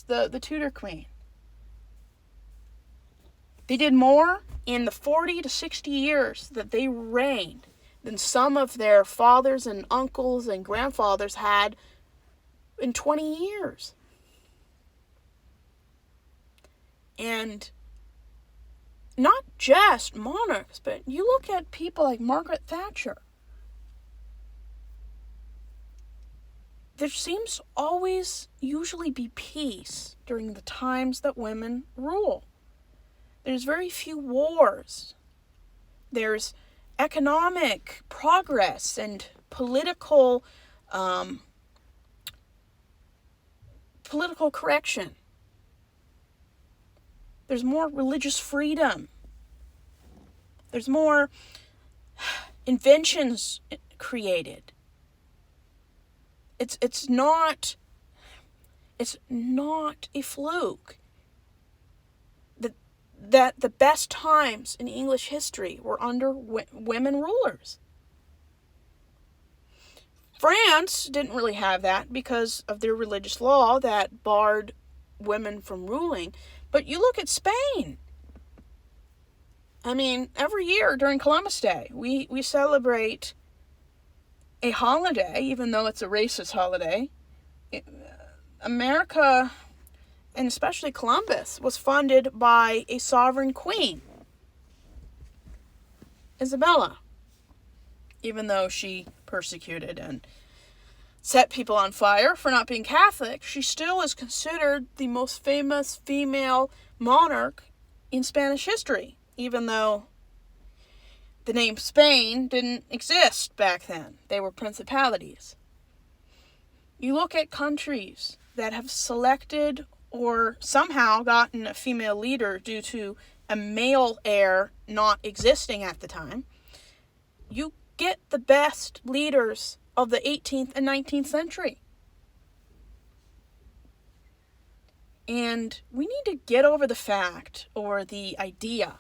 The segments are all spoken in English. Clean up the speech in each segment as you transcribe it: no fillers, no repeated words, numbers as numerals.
the Tudor Queen. They did more in the 40 to 60 years that they reigned than some of their fathers and uncles and grandfathers had in 20 years. And not just monarchs, but you look at people like Margaret Thatcher. There seems always usually be peace during the times that women rule. There's very few wars. There's economic progress and political correction. There's more religious freedom. There's more inventions created. It's not a fluke that the best times in English history were under women rulers. France didn't really have that because of their religious law that barred women from ruling. But you look at Spain. I mean, every year during Columbus Day, we celebrate a holiday, even though it's a racist holiday. America, and especially Columbus, was funded by a sovereign queen, Isabella. Even though she persecuted and set people on fire for not being Catholic, she still is considered the most famous female monarch in Spanish history, even though the name Spain didn't exist back then. They were principalities. You look at countries that have selected or somehow gotten a female leader due to a male heir not existing at the time. You get the best leaders of the 18th and 19th century. And we need to get over the fact or the idea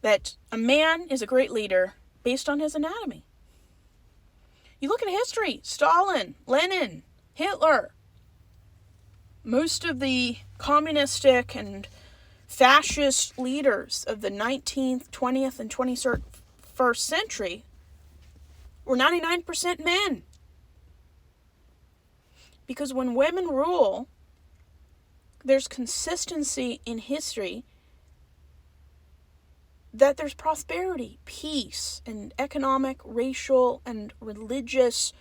that a man is a great leader based on his anatomy. You look at history, Stalin, Lenin, Hitler. Most of the communistic and fascist leaders of the 19th, 20th, and 21st century were 99% men. Because when women rule, there's consistency in history that there's prosperity, peace, and economic, racial, and religious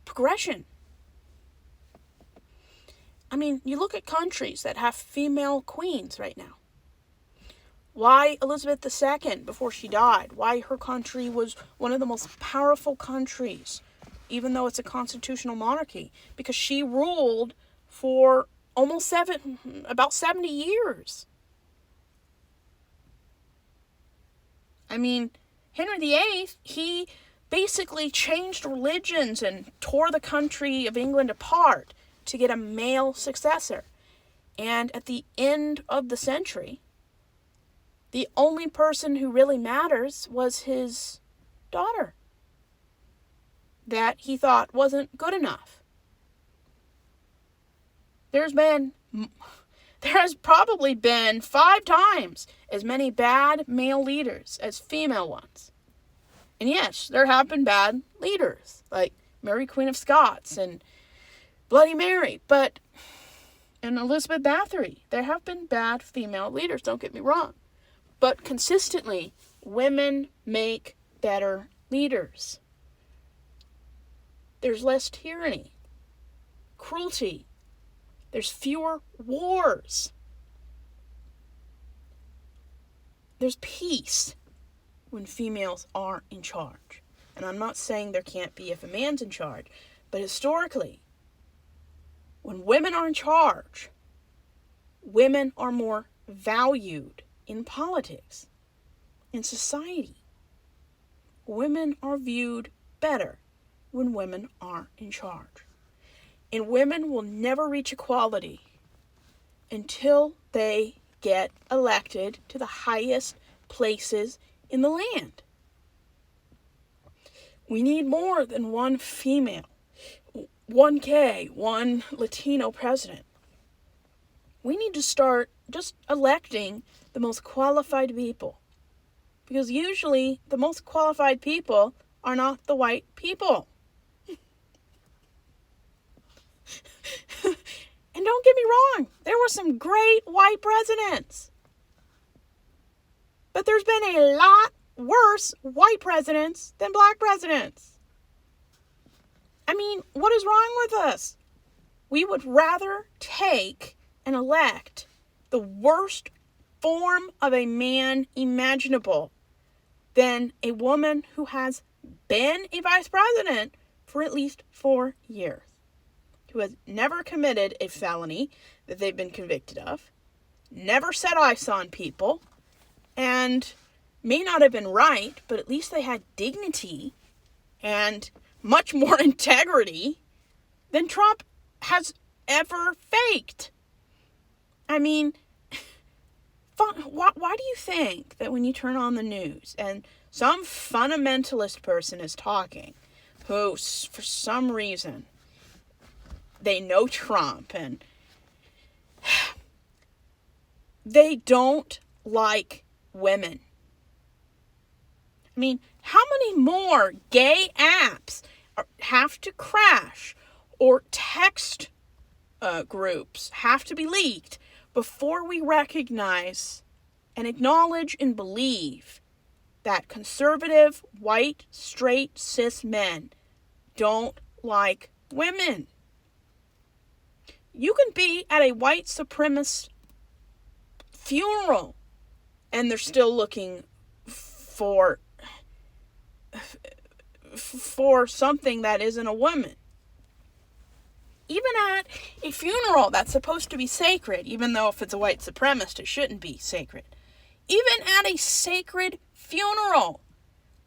progression. I mean, you look at countries that have female queens right now. Why Elizabeth II before she died? Why her country was one of the most powerful countries, even though it's a constitutional monarchy? Because she ruled for about 70 years. I mean, Henry VIII, he basically changed religions and tore the country of England apart to get a male successor. And at the end of the century, the only person who really matters was his daughter that he thought wasn't good enough. There has probably been 5 times as many bad male leaders as female ones. And yes, there have been bad leaders, like Mary Queen of Scots and Bloody Mary, and Elizabeth Bathory. There have been bad female leaders, don't get me wrong. But consistently, women make better leaders. There's less tyranny, cruelty. There's fewer wars. There's peace when females are in charge. And I'm not saying there can't be if a man's in charge, but historically, when women are in charge, women are more valued in politics, in society. Women are viewed better when women are in charge. And women will never reach equality until they get elected to the highest places in the land. We need more than one female, one gay, one Latino president. We need to start just electing the most qualified people. Because usually the most qualified people are not the white people. And don't get me wrong, there were some great white presidents. But there's been a lot worse white presidents than black presidents. I mean, what is wrong with us? We would rather take and elect the worst form of a man imaginable than a woman who has been a vice president for at least 4 years, who has never committed a felony that they've been convicted of, never set eyes on people, and may not have been right, but at least they had dignity and much more integrity than Trump has ever faked. I mean, why do you think that when you turn on the news and some fundamentalist person is talking, who for some reason they know Trump and they don't like women? I mean, how many more gay apps have to crash or text groups have to be leaked before we recognize and acknowledge and believe that conservative, white, straight, cis men don't like women? You can be at a white supremacist funeral and they're still looking for something that isn't a woman. Even at a funeral that's supposed to be sacred, even though if it's a white supremacist, it shouldn't be sacred. Even at a sacred funeral,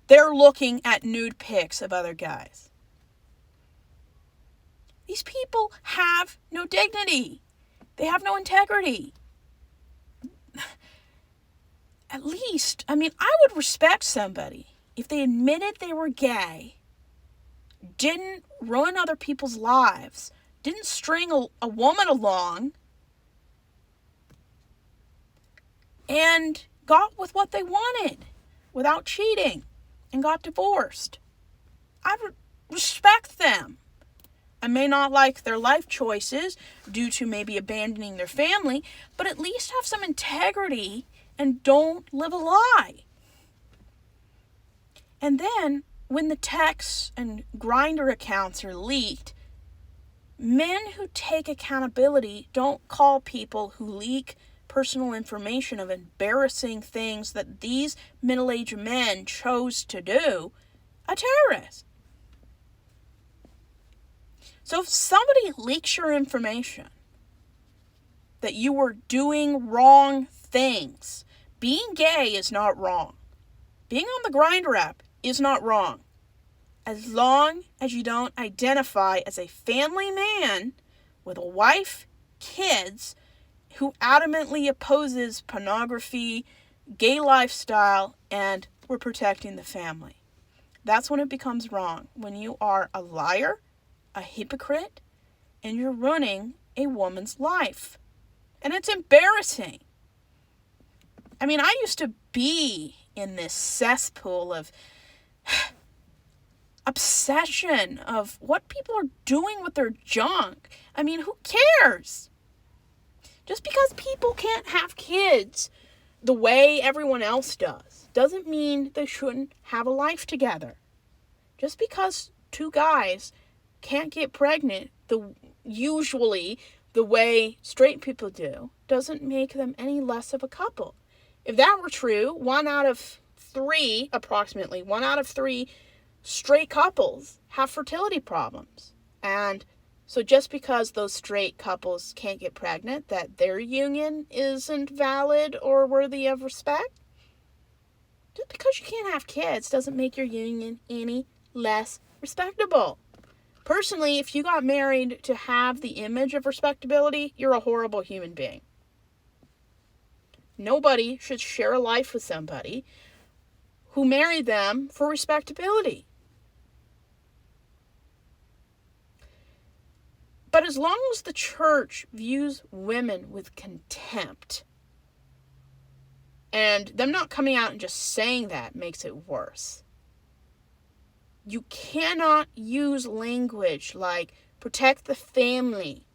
they're looking at nude pics of other guys. These people have no dignity. They have no integrity. At least, I would respect somebody if they admitted they were gay, didn't ruin other people's lives, didn't string a woman along, and got with what they wanted without cheating and got divorced. I would respect them. I may not like their life choices due to maybe abandoning their family, but at least have some integrity and don't live a lie. And then, when the texts and Grindr accounts are leaked, men who take accountability don't call people who leak personal information of embarrassing things that these middle-aged men chose to do a terrorist. So if somebody leaks your information that you were doing wrong things, being gay is not wrong. Being on the Grindr app is not wrong. As long as you don't identify as a family man with a wife, kids, who adamantly opposes pornography, gay lifestyle, and we're protecting the family. That's when it becomes wrong. When you are a liar, a hypocrite, and you're ruining a woman's life. And it's embarrassing. I used to be in this cesspool of obsession of what people are doing with their junk. Who cares? Just because people can't have kids the way everyone else does doesn't mean they shouldn't have a life together. Just because two guys can't get pregnant usually the way straight people do doesn't make them any less of a couple. If that were true, approximately one out of three straight couples have fertility problems. And so just because those straight couples can't get pregnant, that their union isn't valid or worthy of respect? Just because you can't have kids doesn't make your union any less respectable. Personally, if you got married to have the image of respectability, you're a horrible human being. Nobody should share a life with somebody who married them for respectability. But as long as the church views women with contempt, and them not coming out and just saying that makes it worse. You cannot use language like protect the family,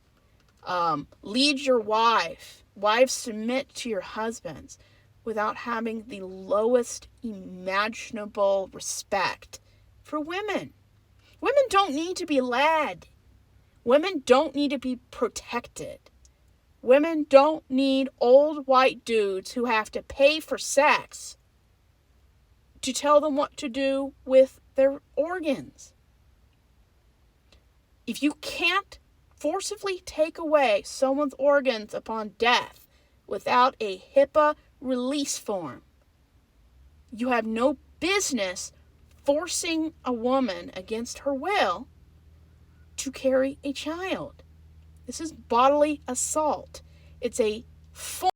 lead your wife, wives submit to your husbands, without having the lowest imaginable respect for women. Women don't need to be led. Women don't need to be protected. Women don't need old white dudes who have to pay for sex to tell them what to do with their organs. If you can't forcibly take away someone's organs upon death without a HIPAA release form, you have no business forcing a woman against her will to carry a child. This is bodily assault. It's a form